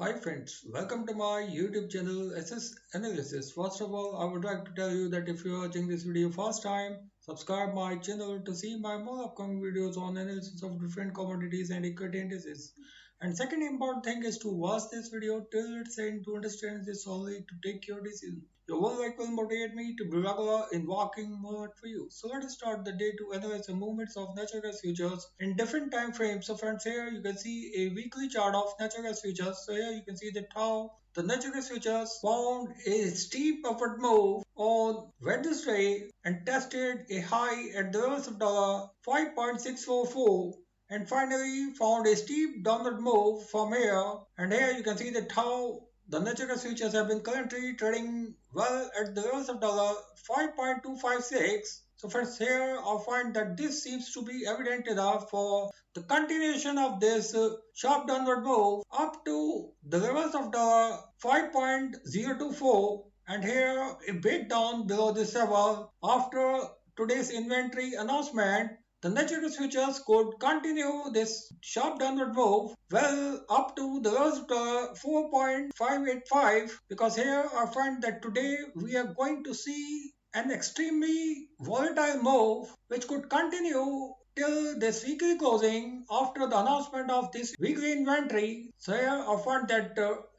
Hi friends, welcome to my YouTube channel SS Analysis. First of all, I would like to tell you that if you are watching this video first time, subscribe my channel to see my more upcoming videos on analysis of different commodities and equity indices. And second important thing is to watch this video till its end to understand this solely to take your decision. Your work will motivate me to be regular in working more for you. So let us start the day to analyze the movements of natural gas futures in different time frames. So friends, here you can see a weekly chart of natural gas futures. So here you can see that how the natural gas futures found a steep upward move on Wednesday and tested a high at the levels of $5.644 and finally found a steep downward move from here. And here you can see that how the natural gas futures have been currently trading well at the levels of $5.256. So friends, here I find that this seems to be evident enough for the continuation of this sharp downward move up to the levels of the 5.024, and here a breakdown below this level after today's inventory announcement. The natural gas futures could continue this sharp downward move well up to the lowest of the 4.585, because here I find that today we are going to see an extremely volatile move which could continue till this weekly closing after the announcement of this weekly inventory. So here I find that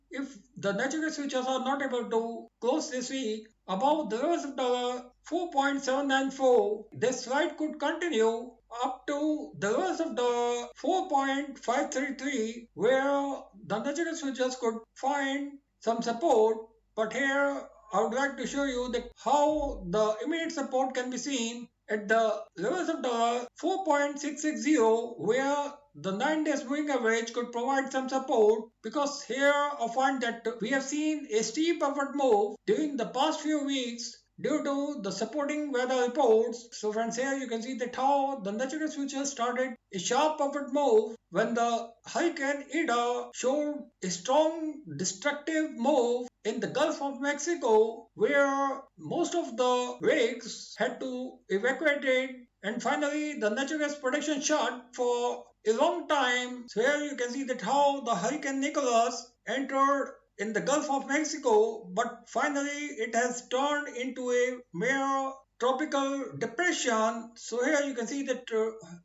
if the natural gas futures are not able to close this week above the levels of the 4.794, this slide could continue up to the levels of the 4.533, where the natural gas futures could find some support. But here I would like to show you that how the immediate support can be seen at the levels of the 4.660, where the 9 days moving average could provide some support, because here I find that we have seen a steep upward move during the past few weeks due to the supporting weather reports. So friends, here you can see that how the natural gas futures started a sharp upward move when the Hurricane Ida showed a strong destructive move in the Gulf of Mexico, where most of the rigs had to evacuate, and finally the natural gas production shut for a long time. So here you can see that how the Hurricane Nicholas entered in the Gulf of Mexico, but finally it has turned into a mere tropical depression. So here you can see that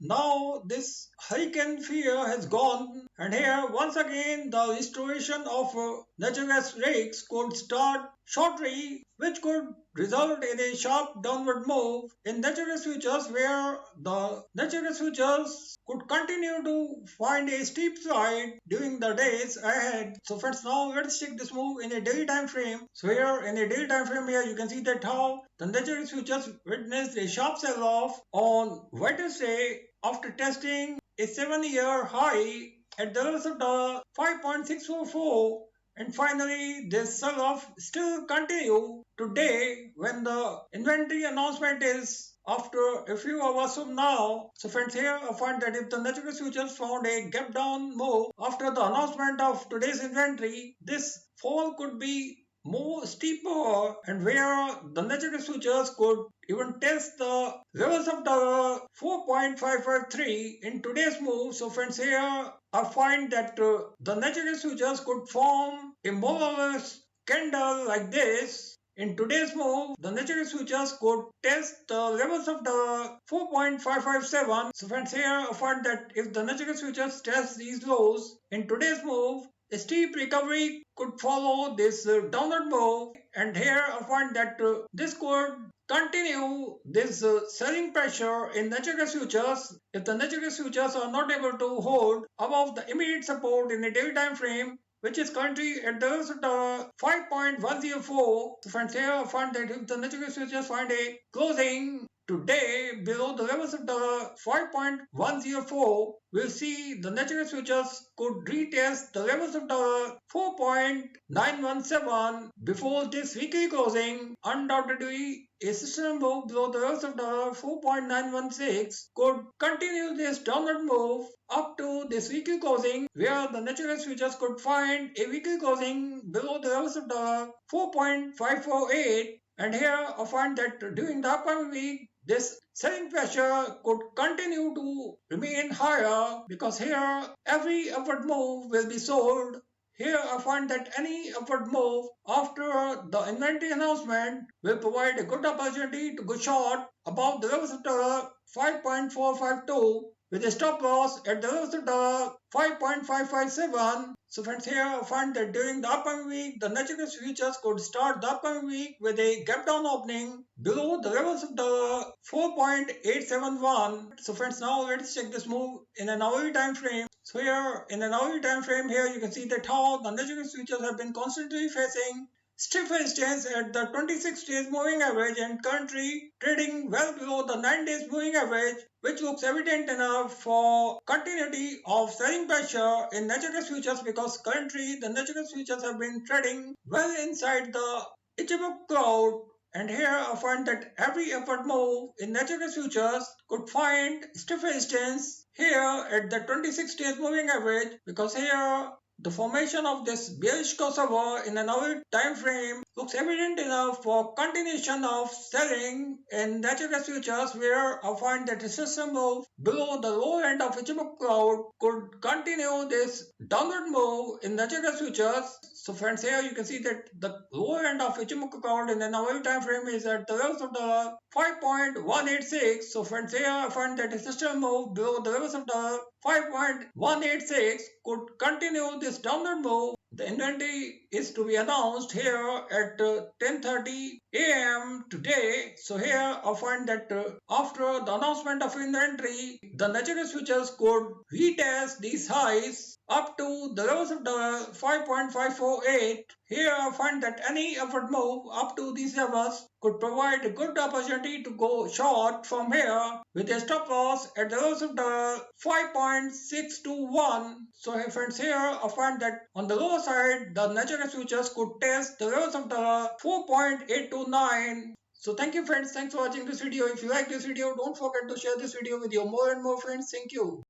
now this hurricane fear has gone, and here once again the restoration of natural gas rigs could start shortly, which could result in a sharp downward move in natural gas futures, where the natural gas futures could continue to find a steep slide during the days ahead. So friends, now let's check this move in a daily time frame. So here in a daily time frame, here you can see that how the natural gas futures witnessed a sharp sell-off on Wednesday after testing a 7-year high at the levels of the 5.644. And finally, this sell-off still continue today when the inventory announcement is after a few hours from now. So friends, here I find that if the natural gas futures found a gap down move after the announcement of today's inventory, this fall could be more steeper, and where the natural gas futures could even test the levels of the 4.553 in today's move. So friends, here I find that the natural gas futures could form a more or less candle like this. In today's move, the natural gas futures could test the levels of the 4.557. So friends, here I find that if the natural gas futures test these lows in today's move, a steep recovery could follow this downward move, and here I find that this could continue this selling pressure in natural gas futures if the natural gas futures are not able to hold above the immediate support in the daily time frame, which is currently at the levels of the 5.104. So friends, here I find that if the natural gas futures find a closing today below the levels of the 5.104, we'll see the natural gas futures could retest the levels of the 4.917 before this weekly closing. Undoubtedly, a system move below the levels of the 4.916 could continue this downward move up to this weekly closing, where the natural gas futures could find a weekly closing below the levels of the 4.548. And here I find that during the upcoming week, this selling pressure could continue to remain higher, because here every upward move will be sold. here I find that any upward move after the inventory announcement will provide a good opportunity to go short above the levels of the 5.452 with a stop loss at the levels of the 5.557. So friends, here I find that during the upcoming week, the natural gas futures could start the upcoming week with a gap down opening below the levels of the 4.871. So friends, now let's check this move in an hourly time frame. So here in an hourly time frame, here you can see that how the natural gas futures have been constantly facing stiff resistance at the 26 days moving average and currently trading well below the 9 days moving average, which looks evident enough for continuity of selling pressure in natural gas futures because currently the natural gas futures have been trading well inside the Ichimoku cloud. And here I find that every upward move in natural gas futures could find stiff resistance here at the 26 days moving average because here the formation of this bearish crossover in an hour time frame looks evident enough for continuation of selling in natural gas futures where I find that the system move below the low end of Ichimoku cloud could continue this downward move in natural gas futures. So friends, here you can see that the lower end of Ichimoku cloud in an hour time frame is at the levels of the 5.186. So friends, here I find that the system move below the levels of the 5.186 could continue this downward move. The inventory is to be announced here at 10:30 a.m. today. So here I find that after the announcement of inventory, the natural gas futures could retest these highs up to the levels of the 5.548. Here I find that any upward move up to these levels could provide a good opportunity to go short from here with a stop loss at the levels of the 5.621. So friends, here I find that on the lower side the natural gas futures could test the levels of the 4.829. So thank you friends, thanks for watching this video. If you like this video, don't forget to share this video with your more and more friends. Thank you.